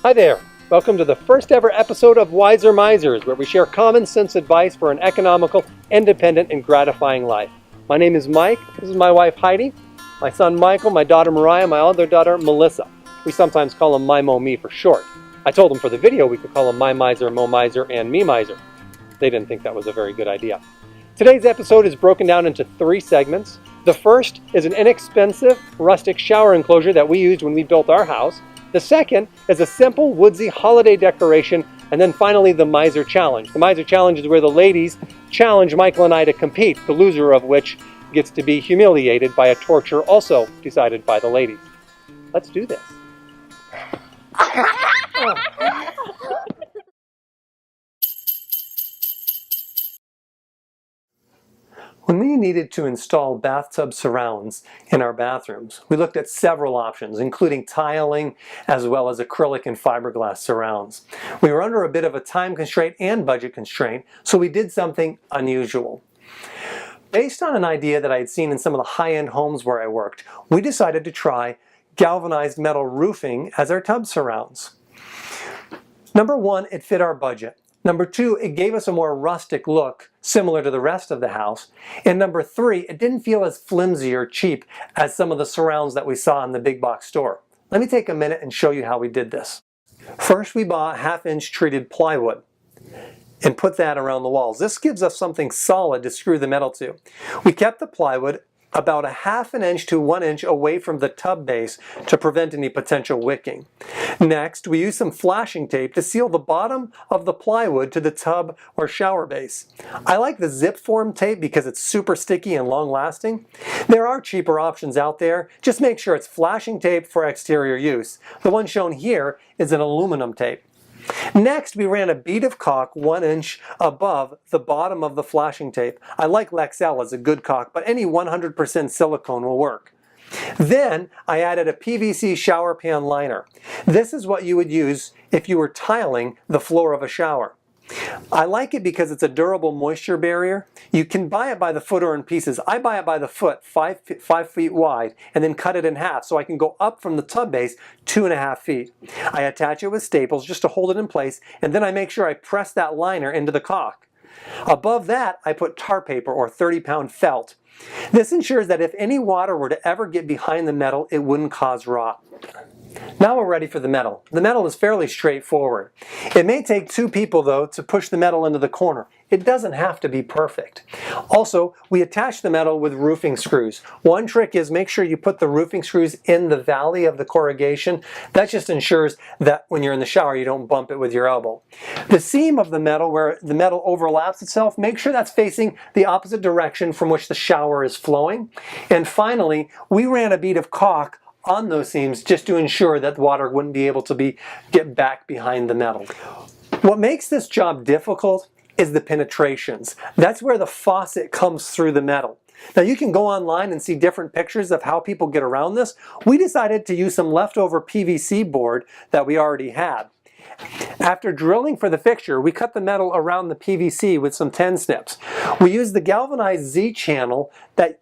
Hi there! Welcome to the first ever episode of Wiser Misers, where we share common sense advice for an economical, independent, and gratifying life. My name is Mike. This is my wife Heidi, my son Michael, my daughter Mariah, my other daughter Melissa. We sometimes call them My Mo Me for short. I told them for the video we could call them My Miser, Mo Miser, and Me Miser. They didn't think that was a very good idea. Today's episode is broken down into 3 segments. The first is an inexpensive, rustic shower enclosure that we used when we built our house. The second is a simple, woodsy holiday decoration. And then finally, the Miser Challenge. The Miser Challenge is where the ladies challenge Michael and I to compete, the loser of which gets to be humiliated by a torture also decided by the ladies. Let's do this. When we needed to install bathtub surrounds in our bathrooms, we looked at several options, including tiling as well as acrylic and fiberglass surrounds. We were under a bit of a time constraint and budget constraint, so we did something unusual. Based on an idea that I had seen in some of the high-end homes where I worked, we decided to try galvanized metal roofing as our tub surrounds. Number 1, it fit our budget. Number 2, it gave us a more rustic look, similar to the rest of the house. And number 3, it didn't feel as flimsy or cheap as some of the surrounds that we saw in the big box store. Let me take a minute and show you how we did this. First, we bought 1/2-inch treated plywood and put that around the walls. This gives us something solid to screw the metal to. We kept the plywood about 1/2 inch to 1 inch away from the tub base to prevent any potential wicking. Next, we used some flashing tape to seal the bottom of the plywood to the tub or shower base. I like the zip form tape because it's super sticky and long lasting. There are cheaper options out there. Just make sure it's flashing tape for exterior use. The one shown here is an aluminum tape. Next, we ran a bead of caulk 1 inch above the bottom of the flashing tape. I like Lexel as a good caulk, but any 100% silicone will work. Then, I added a PVC shower pan liner. This is what you would use if you were tiling the floor of a shower. I like it because it's a durable moisture barrier. You can buy it by the foot or in pieces. I buy it by the foot, 5 feet wide, and then cut it in half so I can go up from the tub base 2.5 feet. I attach it with staples just to hold it in place, and then I make sure I press that liner into the caulk. Above that, I put tar paper or 30-pound felt. This ensures that if any water were to ever get behind the metal, it wouldn't cause rot. Now we're ready for the metal. The metal is fairly straightforward. It may take 2 people though to push the metal into the corner. It doesn't have to be perfect. Also, we attach the metal with roofing screws. One trick is make sure you put the roofing screws in the valley of the corrugation. That just ensures that when you're in the shower you don't bump it with your elbow. The seam of the metal, where the metal overlaps itself, make sure that's facing the opposite direction from which the shower is flowing. And finally, we ran a bead of caulk on those seams just to ensure that water wouldn't be able to get back behind the metal. What makes this job difficult is the penetrations. That's where the faucet comes through the metal. Now you can go online and see different pictures of how people get around this. We decided to use some leftover PVC board that we already had. After drilling for the fixture, we cut the metal around the PVC with some 10 snips. We used the galvanized Z-channel that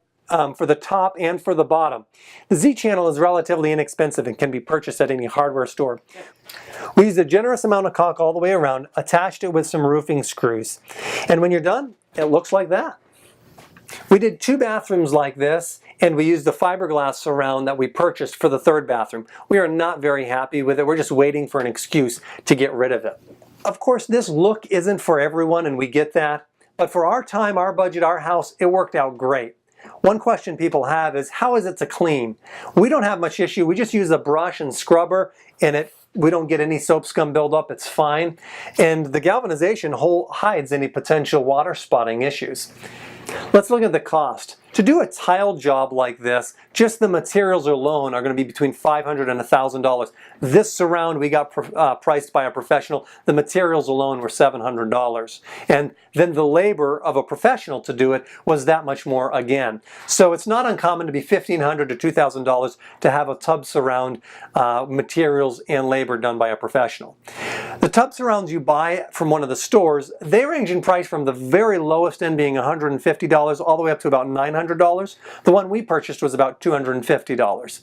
for the top and for the bottom. The Z-channel is relatively inexpensive and can be purchased at any hardware store. We used a generous amount of caulk all the way around, attached it with some roofing screws. And when you're done, it looks like that. We did 2 bathrooms like this, and we used the fiberglass surround that we purchased for the 3rd bathroom. We are not very happy with it. We're just waiting for an excuse to get rid of it. Of course, this look isn't for everyone, and we get that. But for our time, our budget, our house, it worked out great. One question people have is, how is it to clean? We don't have much issue. We just use a brush and scrubber, and we don't get any soap scum buildup. It's fine. And the galvanization hides any potential water spotting issues. Let's look at the cost. To do a tile job like this, just the materials alone are going to be between $500 and $1,000. This surround we got priced by a professional. The materials alone were $700. And then the labor of a professional to do it was that much more again. So it's not uncommon to be $1,500 to $2,000 to have a tub surround materials and labor done by a professional. The tub surrounds you buy from one of the stores, they range in price from the very lowest end being $150 all the way up to about $900 $100. The one we purchased was about $250.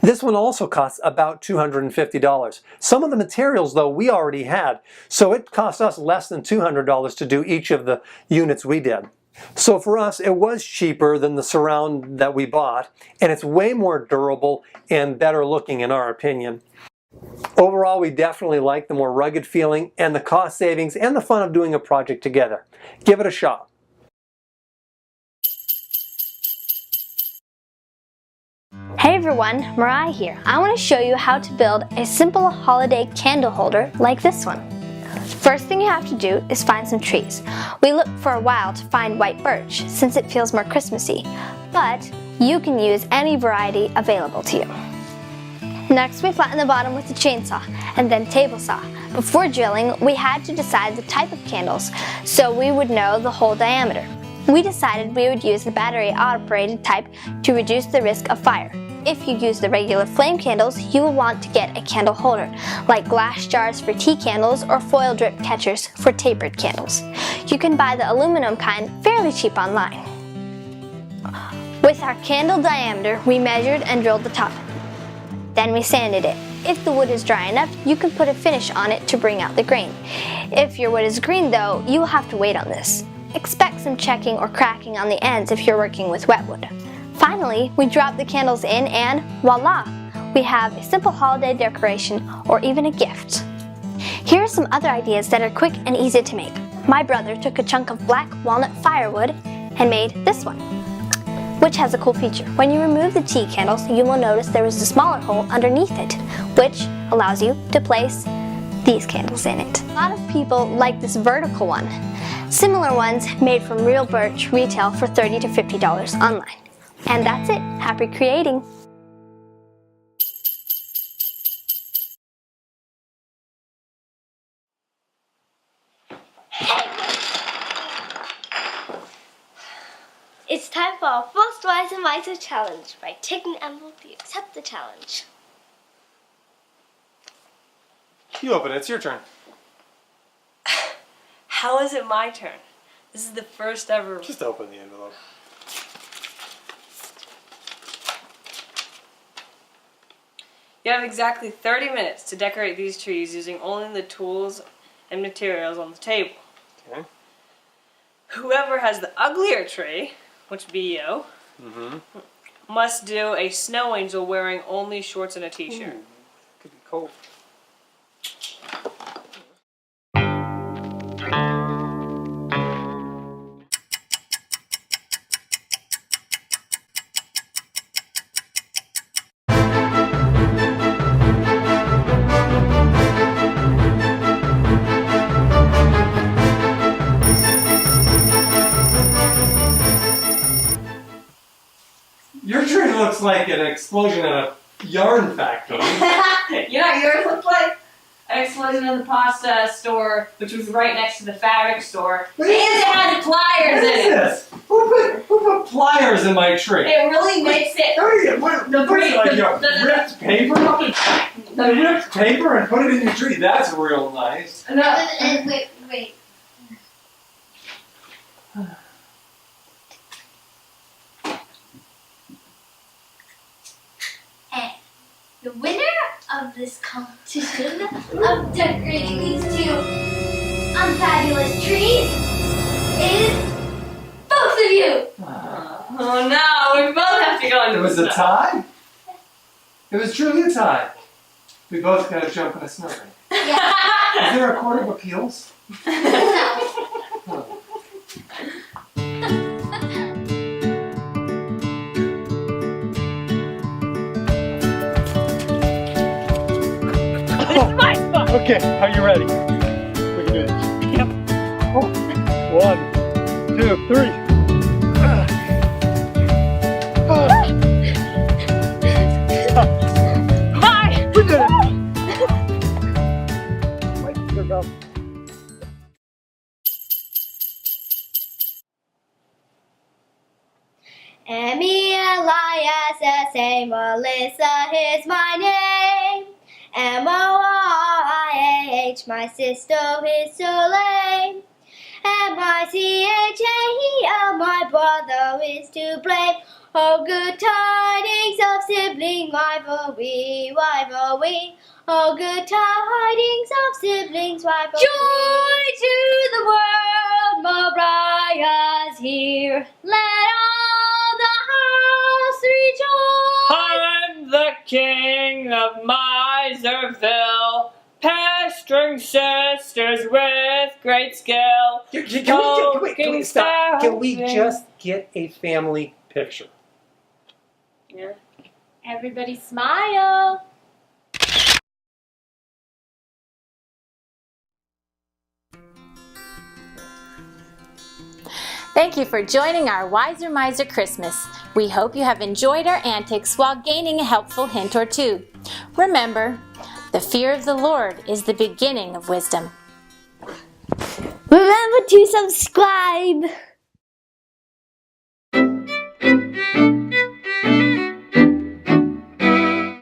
This one also costs about $250. Some of the materials, though, we already had, so it cost us less than $200 to do each of the units we did. So for us, it was cheaper than the surround that we bought, and it's way more durable and better looking in our opinion. Overall, we definitely like the more rugged feeling and the cost savings and the fun of doing a project together. Give it a shot. Hey everyone, Mariah here. I want to show you how to build a simple holiday candle holder like this one. First thing you have to do is find some trees. We looked for a while to find white birch since it feels more Christmassy, but you can use any variety available to you. Next, we flatten the bottom with a chainsaw and then table saw. Before drilling, we had to decide the type of candles so we would know the hole diameter. We decided we would use the battery-operated type to reduce the risk of fire. If you use the regular flame candles, you will want to get a candle holder, like glass jars for tea candles or foil drip catchers for tapered candles. You can buy the aluminum kind fairly cheap online. With our candle diameter, we measured and drilled the top. Then we sanded it. If the wood is dry enough, you can put a finish on it to bring out the grain. If your wood is green though, you will have to wait on this. Expect some checking or cracking on the ends if you're working with wet wood. Finally, we drop the candles in and voila! We have a simple holiday decoration or even a gift. Here are some other ideas that are quick and easy to make. My brother took a chunk of black walnut firewood and made this one, which has a cool feature. When you remove the tea candles, you will notice there is a smaller hole underneath it, which allows you to place these candles in it. A lot of people like this vertical one. Similar ones made from real birch retail for $30 to $50 online. And that's it. Happy creating! It's time for our first Wise and Wiser challenge. By taking the envelope, you accept the challenge. You open it. It's your turn. How is it my turn? This is the first ever... Just open the envelope. You have exactly 30 minutes to decorate these trees using only the tools and materials on the table. Okay. Whoever has the uglier tree, which would be you, must do a snow angel wearing only shorts and a t-shirt. Could be cold. Your tree looks like an explosion in a yarn factory. Yeah, yours looked like an explosion in the pasta store, which was right next to the fabric store. And it had pliers in it. This? Who put pliers in my tree? It really makes it... Ripped paper? The ripped paper and put it in your tree. That's real nice. No. Wait. The winner of this competition of decorating these two unfabulous trees is both of you! Oh no, we both have to go into It was a tie? It was truly a tie. We both got to jump in a snow ring. Yeah. Is there a Court of Appeals? Oh. Okay, are you ready? We can do this. Yep. Oh. 1, 2, 3. Bye! We did it! Wait, here we go. Emmy, Elias, S.A., Melissa, here's my name. M-O-R-I-A-H, my sister is so lame. M-I-C-H-A-E-L, my brother is to blame. Oh, good tidings of sibling rivalry, rivalry. Oh, good tidings of siblings rivalry. Joy to the world, Mariah's here. Let all the house rejoice. I'm the king of Miserville, pasturing sisters with great skill. Can we stop? Can we just get a family picture? Yeah. Everybody smile. Thank you for joining our Wiser Miser Christmas. We hope you have enjoyed our antics while gaining a helpful hint or two. Remember, the fear of the Lord is the beginning of wisdom. Remember to subscribe.